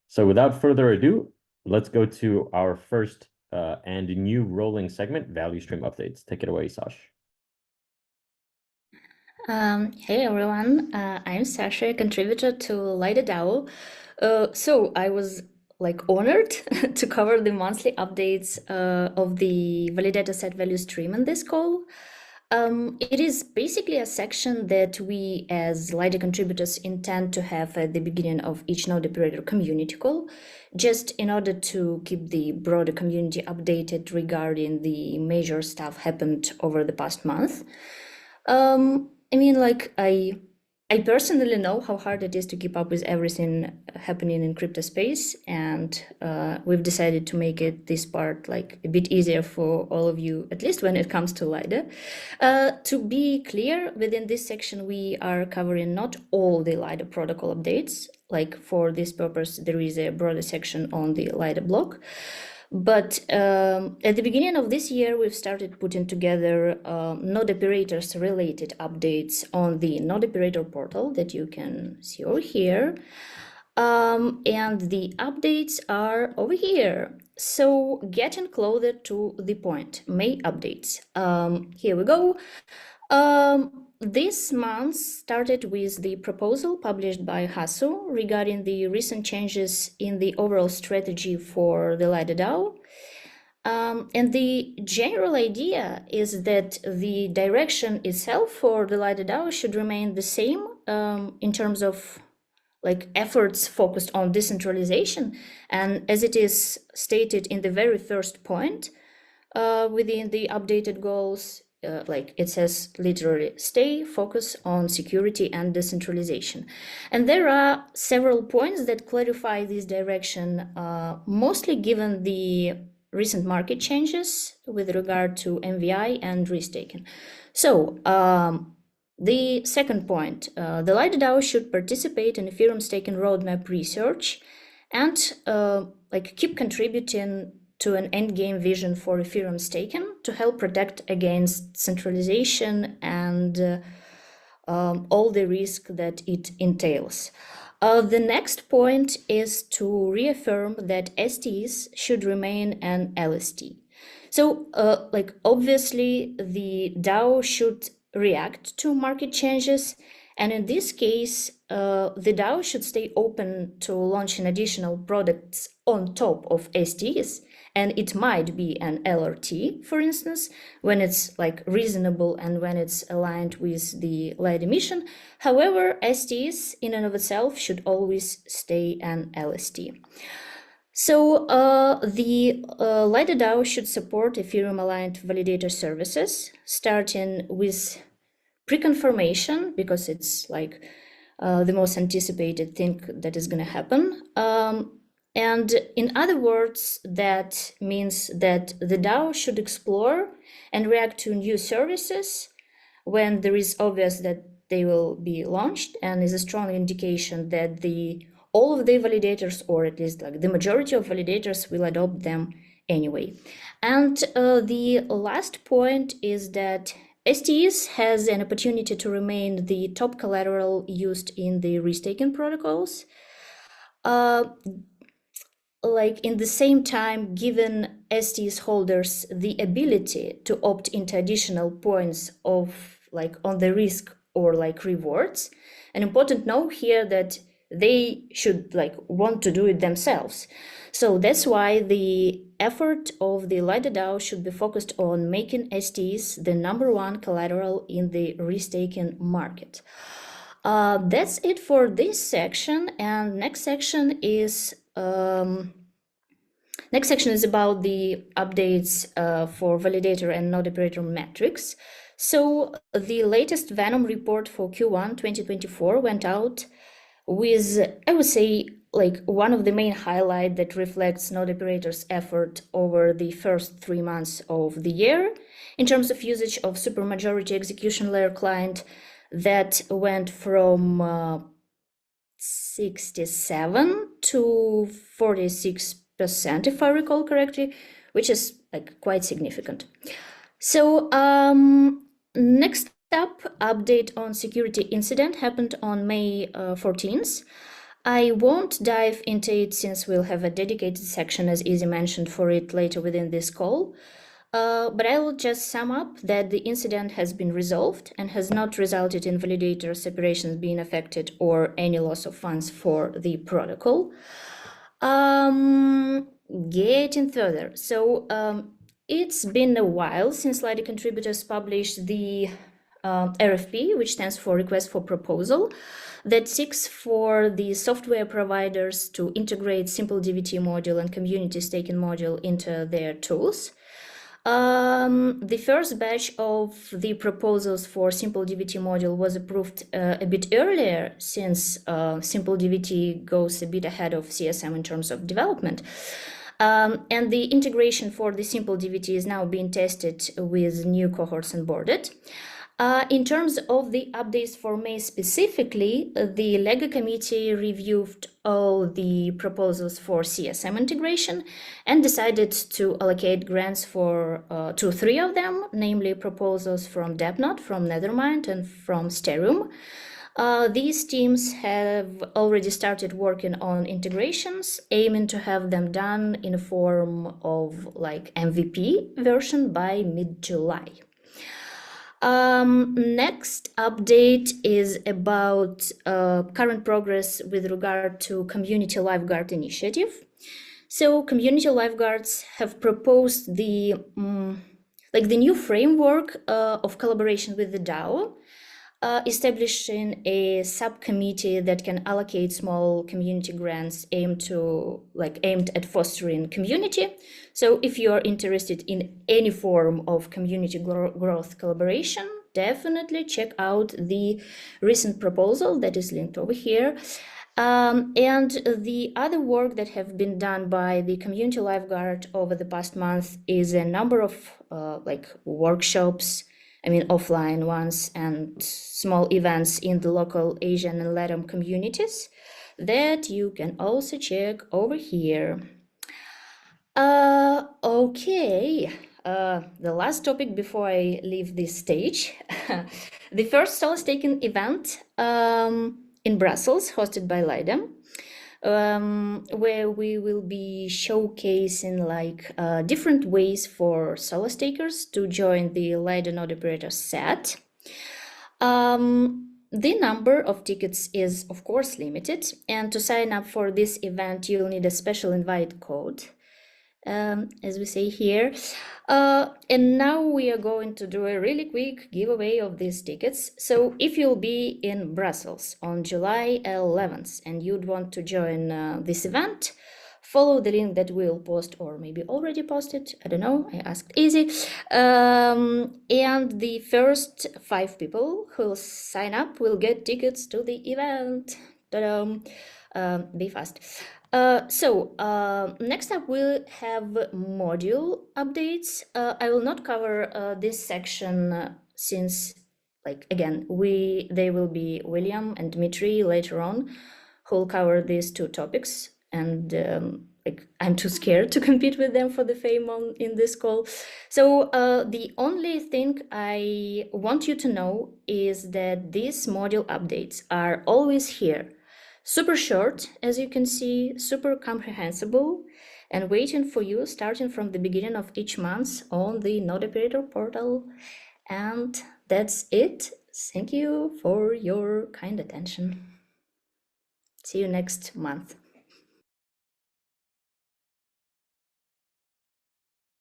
So without further ado, let's go to our first and new rolling segment, value stream updates. Take it away, Sasha. Hey everyone, I'm Sasha, contributor to Lido. So I was honored to cover the monthly updates of the Validator set value stream in this call. It is basically a section that we as Lido contributors intend to have at the beginning of each node operator community call, just in order to keep the broader community updated regarding the major stuff happened over the past month. I personally know how hard it is to keep up with everything happening in crypto space, and we've decided to make this part a bit easier for all of you, at least when it comes to Lido. To be clear, within this section, we are covering not all the Lido protocol updates. For this purpose, there is a broader section on the Lido block. But at the beginning of this year, we've started putting together node operators related updates on the node operator portal that you can see over here. And the updates are over here. So getting closer to the point, May updates. Here we go. This month started with the proposal published by Hasu regarding the recent changes in the overall strategy for the Lido DAO. And the general idea is that the direction itself for the Lido DAO should remain the same in terms of efforts focused on decentralization. And as it is stated in the very first point within the updated goals, it says literally stay focus on security and decentralization. And there are several points that clarify this direction, mostly given the recent market changes with regard to MVI and restaking. So the second point, the Lido DAO should participate in Ethereum staking roadmap research and keep contributing to an endgame vision for Ethereum staking to help protect against centralization and all the risk that it entails. The next point is to reaffirm that STs should remain an LST. So, obviously, the DAO should react to market changes, and in this case, the DAO should stay open to launching additional products on top of STs, and it might be an LRT, for instance, when it's reasonable and when it's aligned with the Lido mission. However, STs in and of itself should always stay an LST. So the Lido DAO should support Ethereum-aligned validator services, starting with pre-confirmation, because it's the most anticipated thing that is going to happen. And in other words, that means that the DAO should explore and react to new services when there is obvious that they will be launched, and is a strong indication that all of the validators, or at least the majority of validators, will adopt them anyway. And the last point is that STs has an opportunity to remain the top collateral used in the restaking protocols. In the same time, giving STs holders the ability to opt into additional points of on the risk or rewards. An important note here that they should want to do it themselves. So that's why the effort of the Lido DAO should be focused on making STs the #1 collateral in the restaking market. That's it for this section, and next section is about the updates for validator and node operator metrics. So the latest Venom report for Q1 2024 went out with, I would say, one of the main highlights that reflects node operators' effort over the first 3 months of the year in terms of usage of supermajority execution layer client, that went from 67 to 46%, if I recall correctly, which is quite significant. So next up, update on security incident happened on May 14th. I won't dive into it since we'll have a dedicated section, as Izzy mentioned, for it later within this call. But I will just sum up that the incident has been resolved and has not resulted in validator separations being affected or any loss of funds for the protocol. Getting further. So it's been a while since Lido contributors published the RFP, which stands for Request for Proposal, that seeks for the software providers to integrate simple DVT module and community staking module into their tools. The first batch of the proposals for Simple DVT module was approved a bit earlier, since Simple DVT goes a bit ahead of CSM in terms of development. And the integration for the Simple DVT is now being tested with new cohorts onboarded. In terms of the updates for May specifically, the LEGO committee reviewed all the proposals for CSM integration and decided to allocate grants for to 3 of them, namely proposals from DevNode, from Nethermind, and from Sterium. These teams have already started working on integrations, aiming to have them done in a form of like MVP version by mid-July. Next update is about current progress with regard to Community Lifeguard Initiative. So Community Lifeguards have proposed the new framework of collaboration with the DAO, establishing a subcommittee that can allocate small community grants aimed at fostering community. So if you are interested in any form of community growth collaboration, definitely check out the recent proposal that is linked over here. And the other work that have been done by the Community Lifeguard over the past month is a number of workshops, offline ones, and small events in the local Asian and Latin communities that you can also check over here. Okay, the last topic before I leave this stage. The first solo staking event in Brussels, hosted by Lido, where we will be showcasing different ways for solo stakers to join the Lido node operator set. The number of tickets is of course limited, and to sign up for this event you'll need a special invite code, as we say here. And now we are going to do a really quick giveaway of these tickets. So if you'll be in Brussels on July 11th and you'd want to join this event, follow the link that we'll post, or maybe already posted, I don't know, I asked Izzy. And the first 5 people who'll sign up will get tickets to the event. Ta-da! Be fast. Next up we'll have module updates. I will not cover this section since, again, they will be William and Dmitry later on who'll cover these 2 topics, and I'm too scared to compete with them for the fame in this call. So the only thing I want you to know is that these module updates are always here. Super short, as you can see, super comprehensible, and waiting for you starting from the beginning of each month on the Node Operator portal. And that's it. Thank you for your kind attention. See you next month.